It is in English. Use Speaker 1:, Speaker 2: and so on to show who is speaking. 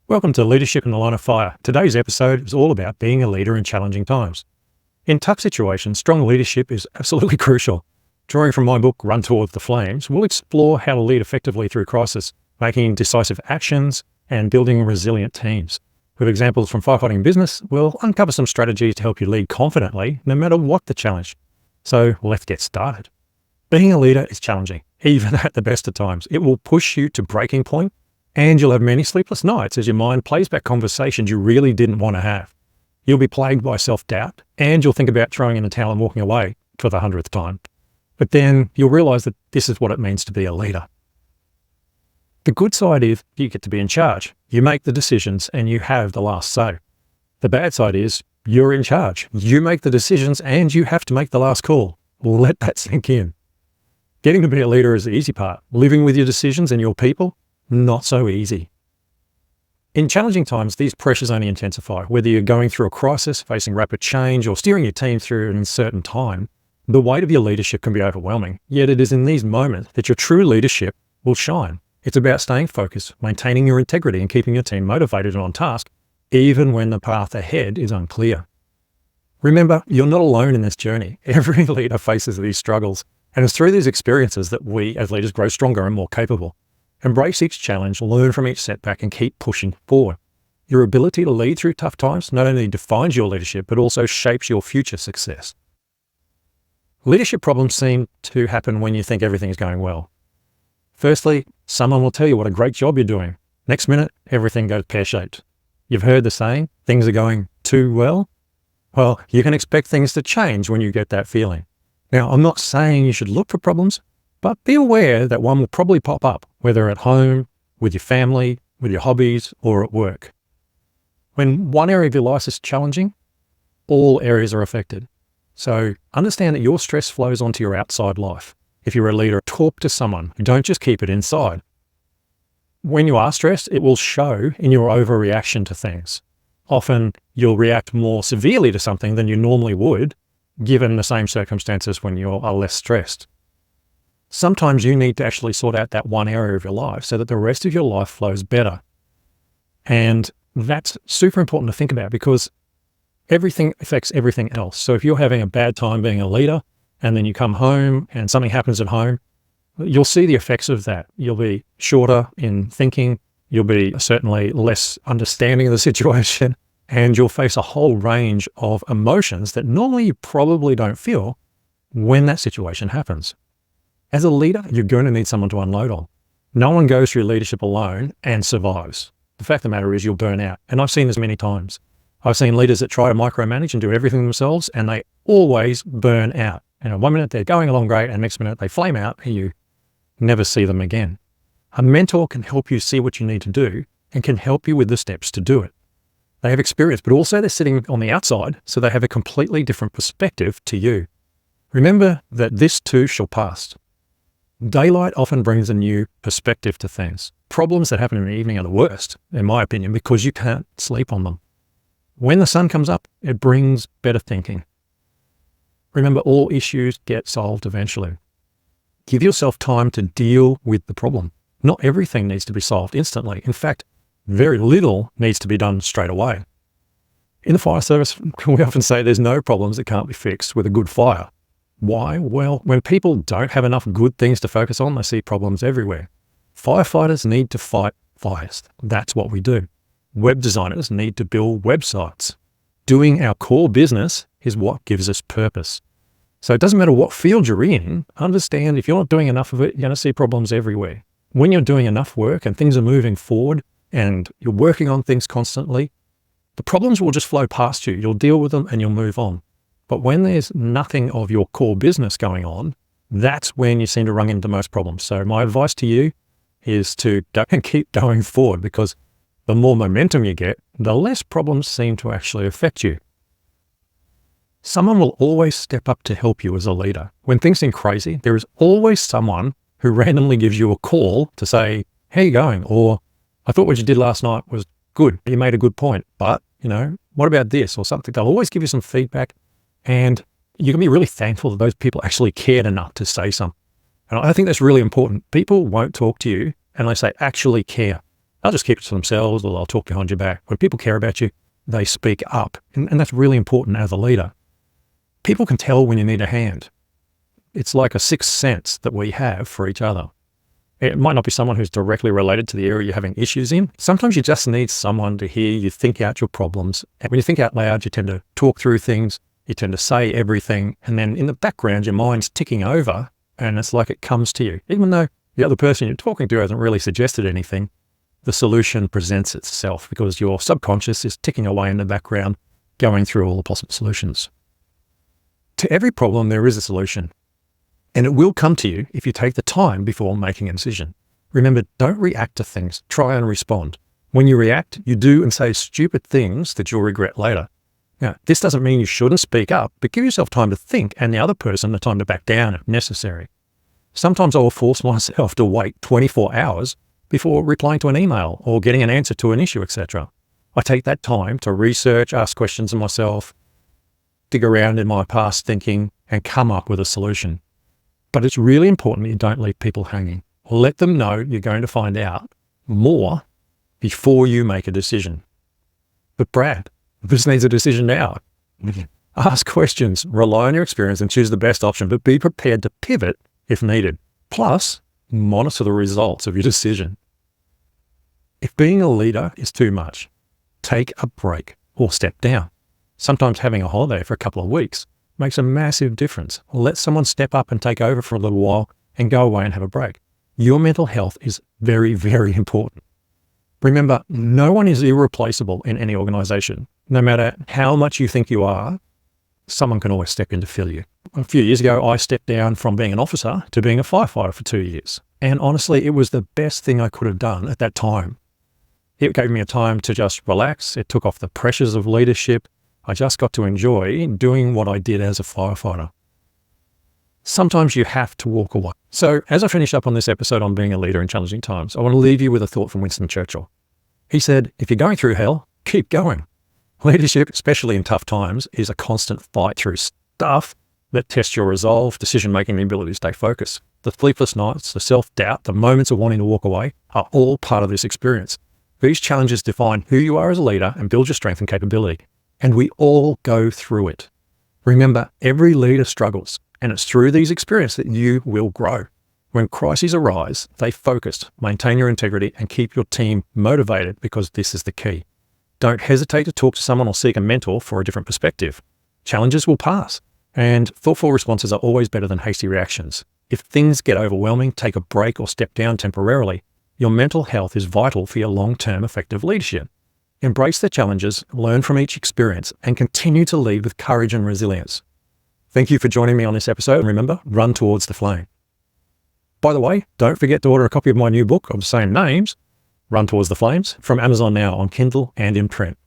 Speaker 1: Welcome to Leadership in the Line of Fire. Today's episode is all about being a leader in challenging times. In tough situations, strong leadership is absolutely crucial. Drawing from my book, Run Towards the Flames, we'll explore how to lead effectively through crisis, making decisive actions and building resilient teams. With examples from firefighting business, we'll uncover some strategies to help you lead confidently, no matter what the challenge. So let's get started. Being a leader is challenging, even at the best of times. It will push you to breaking point, and you'll have many sleepless nights as your mind plays back conversations you really didn't want to have. You'll be plagued by self-doubt, and you'll think about throwing in the towel and walking away for the 100th time. But then you'll realize that this is what it means to be a leader. The good side is you get to be in charge. You make the decisions and you have the last say. The bad side is you're in charge. You make the decisions and you have to make the last call. Let that sink in. Getting to be a leader is the easy part. Living with your decisions and your people, not so easy. In challenging times, these pressures only intensify. Whether you're going through a crisis, facing rapid change, or steering your team through an uncertain time, the weight of your leadership can be overwhelming. Yet it is in these moments that your true leadership will shine. It's about staying focused, maintaining your integrity, and keeping your team motivated and on task, even when the path ahead is unclear. Remember, you're not alone in this journey. Every leader faces these struggles, and it's through these experiences that we as leaders grow stronger and more capable. Embrace each challenge, learn from each setback, and keep pushing forward. Your ability to lead through tough times not only defines your leadership, but also shapes your future success. Leadership problems seem to happen when you think everything is going well. Firstly, someone will tell you what a great job you're doing. Next minute, everything goes pear-shaped. You've heard the saying, things are going too well? Well, you can expect things to change when you get that feeling. Now, I'm not saying you should look for problems, but be aware that one will probably pop up, whether at home, with your family, with your hobbies, or at work. When one area of your life is challenging, all areas are affected. So understand that your stress flows onto your outside life. If you're a leader, talk to someone. Don't just keep it inside. When you are stressed, it will show in your overreaction to things. Often you'll react more severely to something than you normally would, given the same circumstances when you are less stressed. Sometimes you need to actually sort out that one area of your life so that the rest of your life flows better. And that's super important to think about because everything affects everything else. So if you're having a bad time being a leader and then you come home and something happens at home, you'll see the effects of that. You'll be shorter in thinking, you'll be certainly less understanding of the situation, and you'll face a whole range of emotions that normally you probably don't feel when that situation happens. As a leader, you're going to need someone to unload on. No one goes through leadership alone and survives. The fact of the matter is you'll burn out. And I've seen this many times. I've seen leaders that try to micromanage and do everything themselves, and they always burn out. And one minute they're going along great, and next minute they flame out, and you never see them again. A mentor can help you see what you need to do and can help you with the steps to do it. They have experience, but also they're sitting on the outside, so they have a completely different perspective to you. Remember that this too shall pass. Daylight often brings a new perspective to things. Problems that happen in the evening are the worst, in my opinion, because you can't sleep on them. When the sun comes up, it brings better thinking. Remember, all issues get solved eventually. Give yourself time to deal with the problem. Not everything needs to be solved instantly. In fact, very little needs to be done straight away. In the fire service, we often say there's no problems that can't be fixed with a good fire. Why? Well, when people don't have enough good things to focus on, they see problems everywhere. Firefighters need to fight fires. That's what we do. Web designers need to build websites. Doing our core business is what gives us purpose. So it doesn't matter what field you're in, understand if you're not doing enough of it, you're going to see problems everywhere. When you're doing enough work and things are moving forward and you're working on things constantly, the problems will just flow past you. You'll deal with them and you'll move on. But when there's nothing of your core business going on, that's when you seem to run into most problems. So my advice to you is to go and keep going forward, because the more momentum you get, the less problems seem to actually affect you. Someone will always step up to help you as a leader. When things seem crazy, there is always someone who randomly gives you a call to say, how you going? Or I thought what you did last night was good. You made a good point, but what about this or something? They'll always give you some feedback. And you can be really thankful that those people actually cared enough to say something. And I think that's really important. People won't talk to you unless they actually care. they'll just keep it to themselves or they'll talk behind your back. When people care about you, they speak up. And that's really important as a leader. People can tell when you need a hand. It's like a sixth sense that we have for each other. It might not be someone who's directly related to the area you're having issues in. Sometimes you just need someone to hear you think out your problems. And when you think out loud, you tend to talk through things. You tend to say everything. And then in the background, your mind's ticking over and it's like it comes to you. Even though the other person you're talking to hasn't really suggested anything, the solution presents itself because your subconscious is ticking away in the background, going through all the possible solutions. To every problem, there is a solution. And it will come to you if you take the time before making a decision. Remember, don't react to things. Try and respond. When you react, you do and say stupid things that you'll regret later. Now, this doesn't mean you shouldn't speak up, but give yourself time to think and the other person the time to back down if necessary. Sometimes I will force myself to wait 24 hours before replying to an email or getting an answer to an issue, etc. I take that time to research, ask questions of myself, dig around in my past thinking, and come up with a solution. But it's really important that you don't leave people hanging. Let them know you're going to find out more before you make a decision. But Brad, this needs a decision now. Ask questions, rely on your experience and choose the best option, but be prepared to pivot if needed. Plus, monitor the results of your decision. If being a leader is too much, take a break or step down. Sometimes having a holiday for a couple of weeks makes a massive difference. Let someone step up and take over for a little while and go away and have a break. Your mental health is very, very important. Remember, no one is irreplaceable in any organization. No matter how much you think you are, someone can always step in to fill you. A few years ago, I stepped down from being an officer to being a firefighter for 2 years. And honestly, it was the best thing I could have done at that time. It gave me a time to just relax. It took off the pressures of leadership. I just got to enjoy doing what I did as a firefighter. Sometimes you have to walk away. So as I finish up on this episode on being a leader in challenging times, I want to leave you with a thought from Winston Churchill. He said, if you're going through hell, keep going. Leadership, especially in tough times, is a constant fight through stuff that tests your resolve, decision-making, and the ability to stay focused. The sleepless nights, the self-doubt, the moments of wanting to walk away are all part of this experience. These challenges define who you are as a leader and build your strength and capability. And we all go through it. Remember, every leader struggles, and it's through these experiences that you will grow. When crises arise, stay focused, maintain your integrity, and keep your team motivated because this is the key. Don't hesitate to talk to someone or seek a mentor for a different perspective. Challenges will pass, and thoughtful responses are always better than hasty reactions. If things get overwhelming, take a break or step down temporarily. Your mental health is vital for your long-term effective leadership. Embrace the challenges, learn from each experience, and continue to lead with courage and resilience. Thank you for joining me on this episode, and remember, run towards the flame. By the way, don't forget to order a copy of my new book of the same names, Run Towards the Flames, from Amazon now on Kindle and in print.